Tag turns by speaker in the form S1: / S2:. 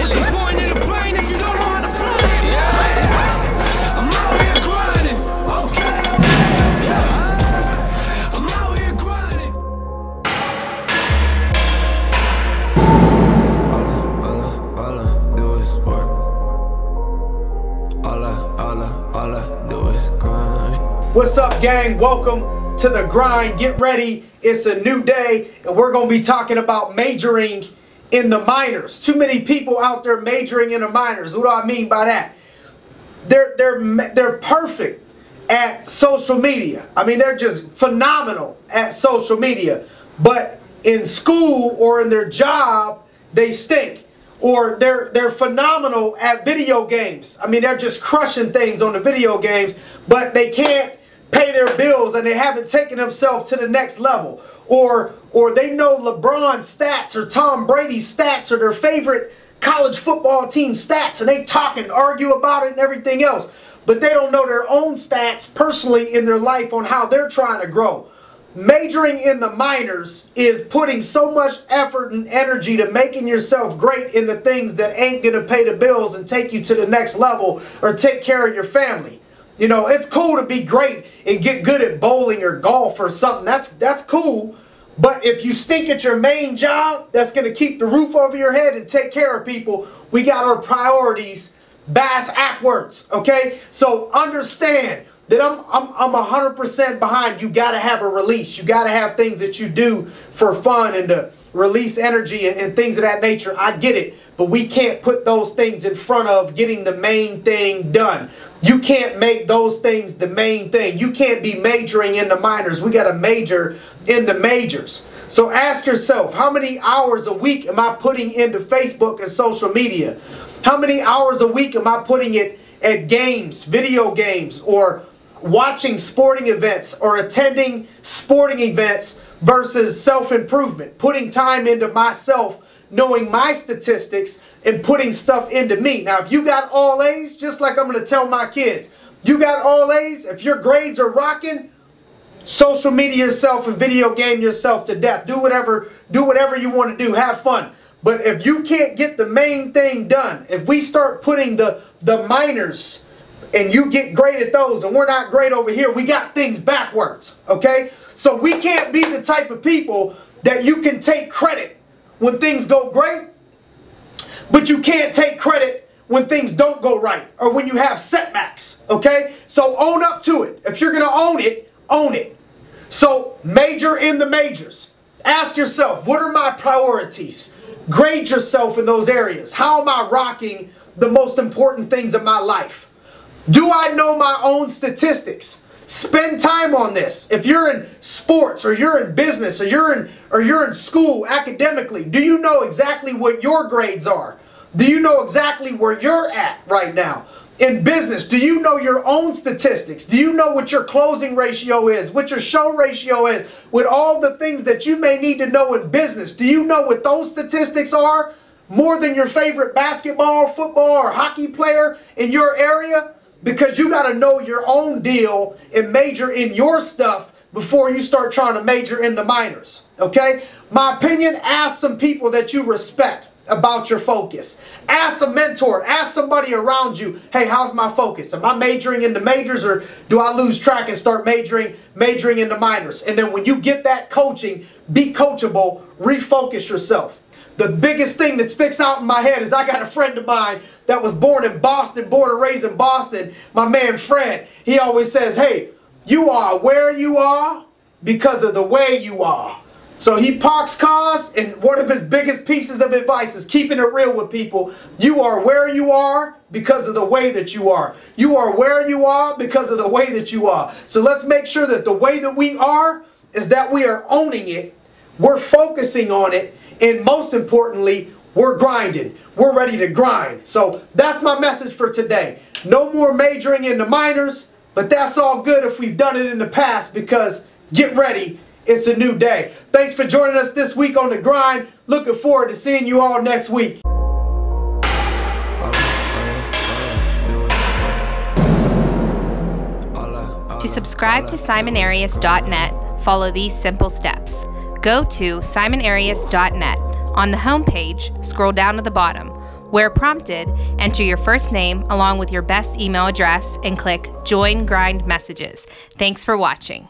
S1: What's the point of the plane if you don't know how to fly it? Yeah, I'm out here grinding. Okay, I'm out here grinding. All I do is work. All I do is grind.
S2: What's up, gang? Welcome to the grind. Get ready. It's a new day, and we're going to be talking about majoring in the minors. Too many people out there majoring in the minors. What do I mean by that? They're perfect at social media. I mean, they're just phenomenal at social media. But in school or in their job, they stink. Or they're phenomenal at video games. I mean, they're just crushing things on the video games, but they can't pay their bills and they haven't taken themselves to the next level. Or they know LeBron's stats or Tom Brady's stats or their favorite college football team stats, and they talk and argue about it and everything else. But they don't know their own stats personally in their life on how they're trying to grow. Majoring in the minors is putting so much effort and energy to making yourself great in the things that ain't going to pay the bills and take you to the next level or take care of your family. You know, it's cool to be great and get good at bowling or golf or something. That's cool. But if you stink at your main job, that's going to keep the roof over your head and take care of people. We got our priorities bass backwards, okay? So understand that I'm 100% behind. You got to have a release. You got to have things that you do for fun and to release energy and things of that nature. I get it. But we can't put those things in front of getting the main thing done. You can't make those things the main thing. You can't be majoring in the minors. We got to major in the majors. So ask yourself, how many hours a week am I putting into Facebook and social media? How many hours a week am I putting it at games, video games, or watching sporting events or attending sporting events versus self-improvement? Putting time into myself, knowing my statistics and putting stuff into me. Now, if you got all A's, just like I'm going to tell my kids, you got all A's, if your grades are rocking, social media yourself and video game yourself to death. Do whatever you want to do. Have fun. But if you can't get the main thing done, if we start putting the minors and you get great at those and we're not great over here, we got things backwards, okay? So we can't be the type of people that you can take credit when things go great, but you can't take credit when things don't go right or when you have setbacks, okay? So own up to it. If you're going to own it, own it. So major in the majors. Ask yourself, what are my priorities? Grade yourself in those areas. How am I rocking the most important things of my life? Do I know my own statistics? Spend time on this. If you're in sports or you're in business or you're in school academically, do you know exactly what your grades are? Do you know exactly where you're at right now? In business, do you know your own statistics? Do you know what your closing ratio is, what your show ratio is, with all the things that you may need to know in business? Do you know what those statistics are more than your favorite basketball, football, or hockey player in your area? Because you got to know your own deal and major in your stuff before you start trying to major in the minors, okay? My opinion, ask some people that you respect about your focus. Ask a mentor, ask somebody around you, hey, how's my focus? Am I majoring in the majors or do I lose track and start majoring in the minors? And then when you get that coaching, be coachable, refocus yourself. The biggest thing that sticks out in my head is I got a friend of mine that was born in Boston, born and raised in Boston, my man Fred. He always says, hey, you are where you are because of the way you are. So he parks cars, and one of his biggest pieces of advice is keeping it real with people. You are where you are because of the way that you are. You are where you are because of the way that you are. So let's make sure that the way that we are is that we are owning it, we're focusing on it, and most importantly, we're grinding. We're ready to grind. So that's my message for today. No more majoring in the minors, but that's all good if we've done it in the past, because get ready. It's a new day. Thanks for joining us this week on The Grind. Looking forward to seeing you all next week.
S3: To subscribe to SimonArias.net, follow these simple steps. Go to SimonArias.net. On the home page, scroll down to the bottom. Where prompted, enter your first name along with your best email address and click Join Grind Messages. Thanks for watching.